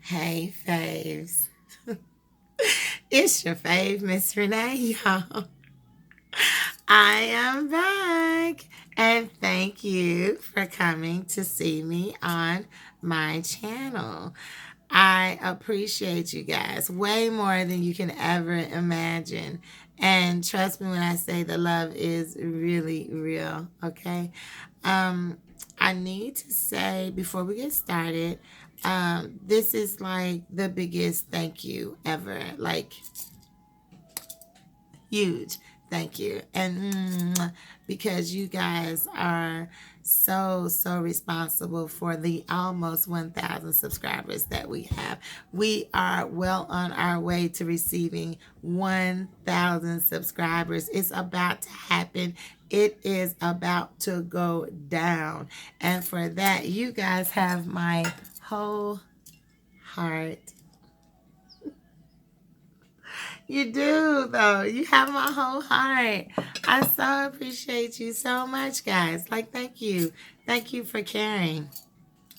Hey, faves. It's your fave, Miss Renee, y'all. I am back. And thank you for coming to see me on my channel. I appreciate you guys way more than you can ever imagine. And trust me when I say the love is really real, okay? Um, I need to say before we get started, this is like the biggest thank you ever. Like, huge thank you. And because you guys are so responsible for the almost 1,000 subscribers that we have. We are well on our way to receiving 1,000 subscribers. It's about to happen. It is about to go down. And for that, you guys have my whole heart. You do, though. You have my whole heart. I so appreciate you so much, guys. Like, thank you. Thank you for caring.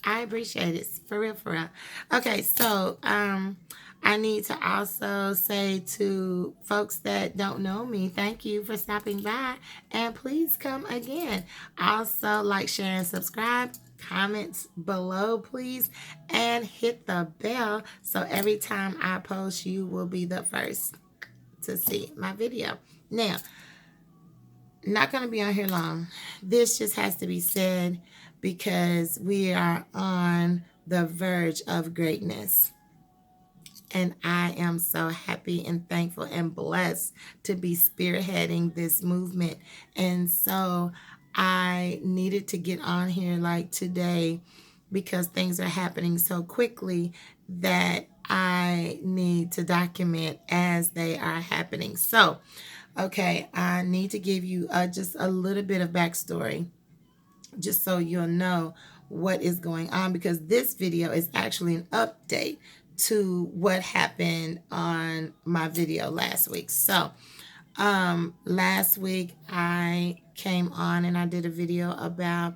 I appreciate it. For real, for real. Okay, so I need to also say to folks that don't know me, thank you for stopping by. And please come again. Also, like, share, and subscribe. Comments below, please. And hit the bell so every time I post, you will be the first to see my video. Now, not going to be on here long. This just has to be said because we are on the verge of greatness. And I am so happy and thankful and blessed to be spearheading this movement. And so I needed to get on here like today because things are happening so quickly that I need to document as they are happening. So, okay, I need to give you just a little bit of backstory just so you'll know what is going on, because this video is actually an update to what happened on my video last week. So last week I came on and I did a video about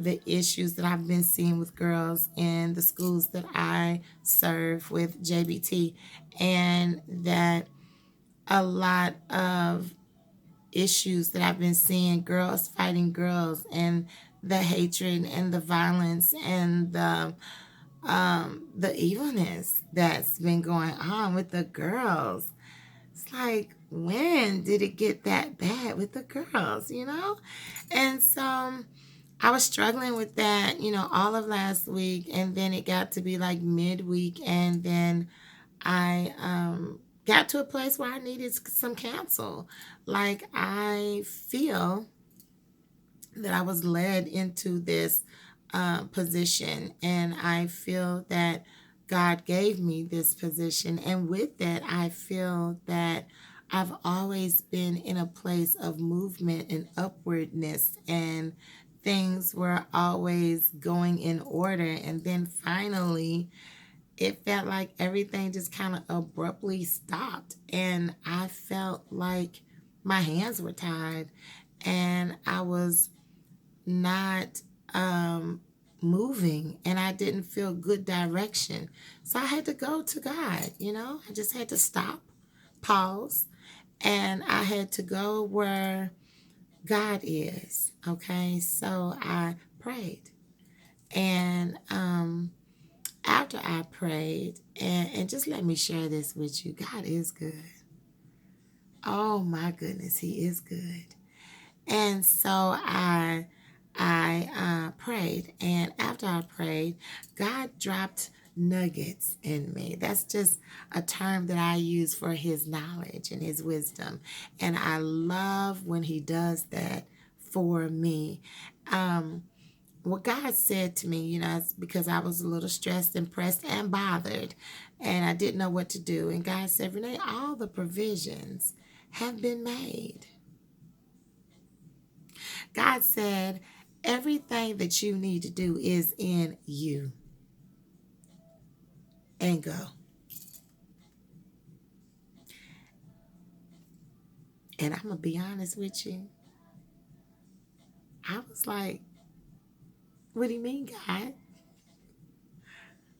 the issues that I've been seeing with girls in the schools that I serve with JBT, and that a lot of issues that I've been seeing, girls fighting girls, and the hatred and the violence and the evilness that's been going on with the girls. It's like, when did it get that bad with the girls, you know? And so I was struggling with that, you know, all of last week, and then it got to be like midweek, and then I got to a place where I needed some counsel. Like, I feel that I was led into this position, and I feel that God gave me this position. And with that, I feel that I've always been in a place of movement and upwardness, and things were always going in order. And then finally, it felt like everything just kind of abruptly stopped, and I felt like my hands were tied and I was not moving, and I didn't feel good direction. So I had to go to God, you know. I just had to stop, pause, and I had to go where God is. Okay, so I prayed, and after I prayed, and just let me share this with you. God is good. Oh my goodness, He is good. And so I prayed, and after I prayed, God dropped nuggets in me. That's just a term that I use for His knowledge and His wisdom, and I love when He does that for me. What God said to me, you know, it's because I was a little stressed and pressed and bothered, and I didn't know what to do. And God said, Renee, all the provisions have been made. God said, everything that you need to do is in you. And go. And I'm going to be honest with you. I was like, what do you mean, God?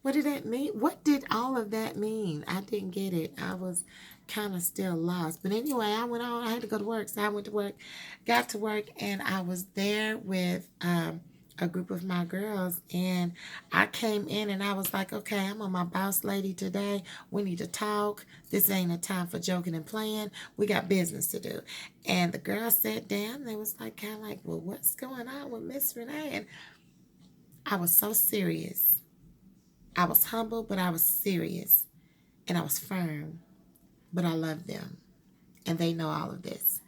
What did that mean? What did all of that mean? I didn't get it. I was kind of still lost. But anyway, I went on. I had to go to work. So I went to work, got to work, and I was there with a group of my girls. And I came in and I was like, okay, I'm on my boss lady today. We need to talk. This ain't a time for joking and playing. We got business to do. And the girls sat down. They was like, kind of like, well, what's going on with Miss Renee? And I was so serious. I was humble, but I was serious. And I was firm, but I loved them. And they know all of this.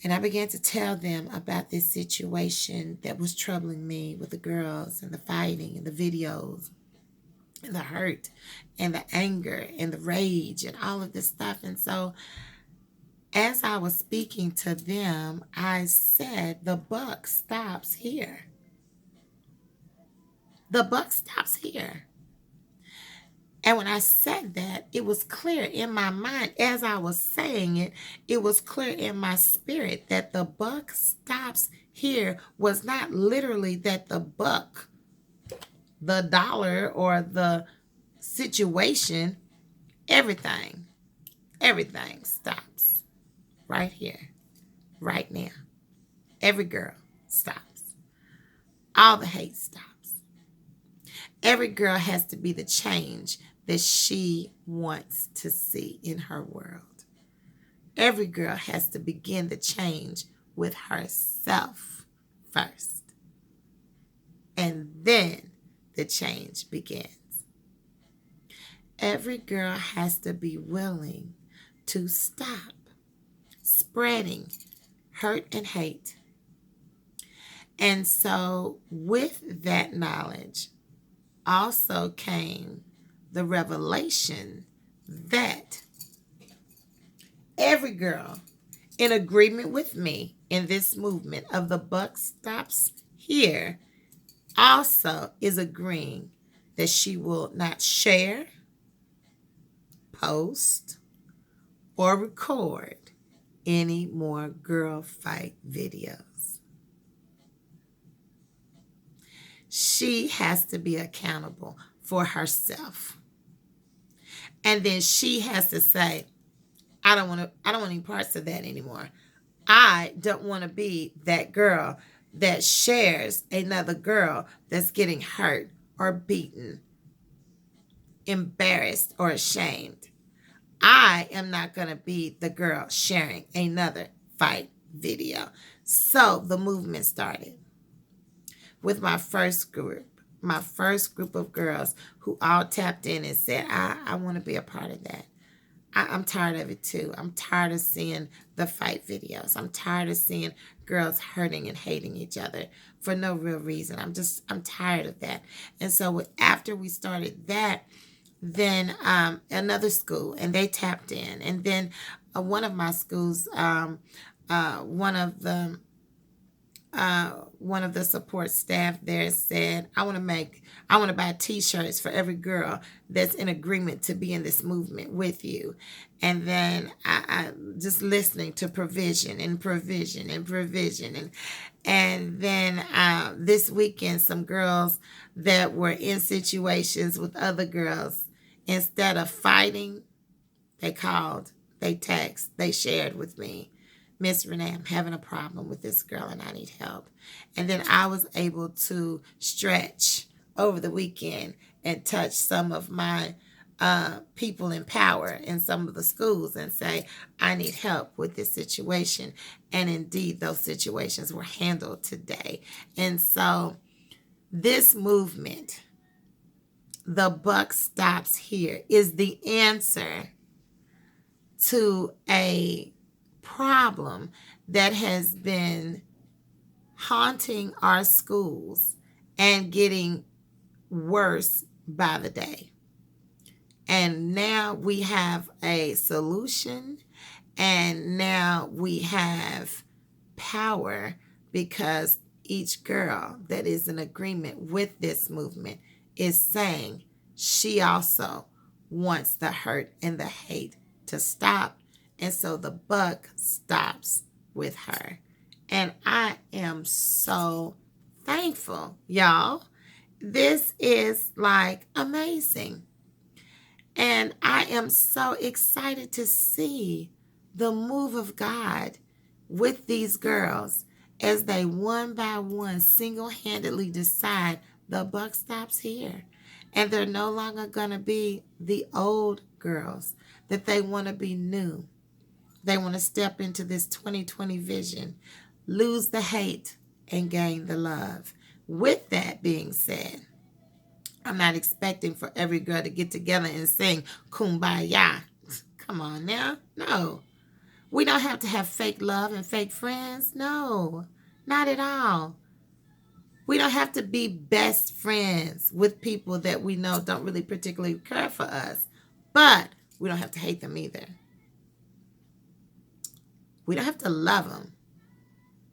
And I began to tell them about this situation that was troubling me with the girls and the fighting and the videos and the hurt and the anger and the rage and all of this stuff. And so as I was speaking to them, I said, the buck stops here. The buck stops here. And when I said that, it was clear in my mind as I was saying it, it was clear in my spirit that the buck stops here was not literally that the buck, the dollar or the situation, everything stops right here, right now. Every girl stops. All the hate stops. Every girl has to be the change that she wants to see in her world. Every girl has to begin the change with herself first. And then the change begins. Every girl has to be willing to stop spreading hurt and hate. And so with that knowledge also came the revelation that every girl in agreement with me in this movement of the buck stops here also is agreeing that she will not share, post, or record any more girl fight videos. She has to be accountable for herself. And then she has to say, I don't want any parts of that anymore. I don't want to be that girl that shares another girl that's getting hurt or beaten, embarrassed or ashamed. I am not going to be the girl sharing another fight video. So the movement started with my first group of girls who all tapped in and said, I want to be a part of that. I'm tired of it too. I'm tired of seeing the fight videos. I'm tired of seeing girls hurting and hating each other for no real reason. I'm tired of that. And so after we started that, then another school, and they tapped in. And then one of my schools, one of the support staff there said, I want to buy t-shirts for every girl that's in agreement to be in this movement with you. And then I just listening to provision. And then this weekend, some girls that were in situations with other girls, instead of fighting, they called, they texted, they shared with me, Miss Renee, I'm having a problem with this girl and I need help. And then I was able to stretch over the weekend and touch some of my people in power in some of the schools and say, I need help with this situation. And indeed, those situations were handled today. And so this movement, the buck stops here, is the answer to a problem that has been haunting our schools and getting worse by the day. And now we have a solution, and now we have power because each girl that is in agreement with this movement is saying she also wants the hurt and the hate to stop. And so the buck stops with her. And I am so thankful, y'all. This is like amazing. And I am so excited to see the move of God with these girls as they one by one single-handedly decide the buck stops here. And they're no longer going to be the old girls, that they want to be new. They want to step into this 2020 vision, lose the hate and gain the love. With that being said, I'm not expecting for every girl to get together and sing Kumbaya. Come on now. No. We don't have to have fake love and fake friends. No, not at all. We don't have to be best friends with people that we know don't really particularly care for us. But we don't have to hate them either. We don't have to love them.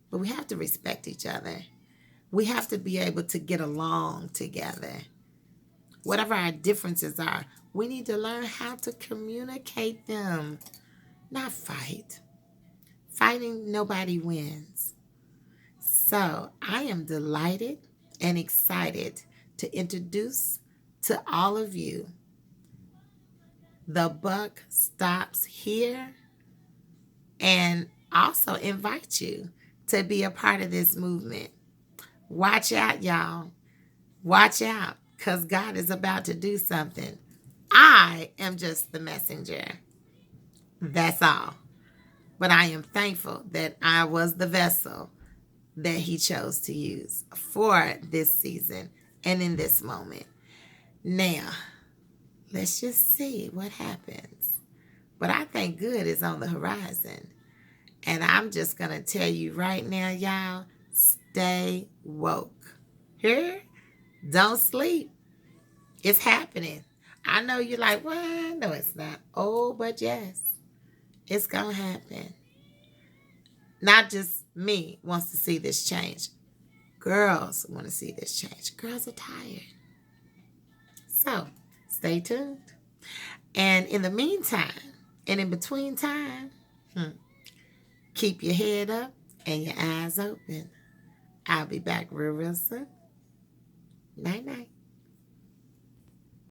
But we have to respect each other. We have to be able to get along together. Whatever our differences are, we need to learn how to communicate them, not fight. Fighting, nobody wins. So I am delighted and excited to introduce to all of you The Buck Stops Here, and also invite you to be a part of this movement. Watch out, y'all. Watch out, because God is about to do something. I am just the messenger. That's all. But I am thankful that I was the vessel that he chose to use for this season and in this moment. Now, let's just see what happens. But I think good is on the horizon. And I'm just going to tell you right now, y'all, stay woke. Here, don't sleep. It's happening. I know you're like, well, no, it's not. Oh, but yes, it's going to happen. Not just me wants to see this change. Girls want to see this change. Girls are tired. So, stay tuned. And in the meantime, and in between time, keep your head up and your eyes open. I'll be back real soon. Night, night.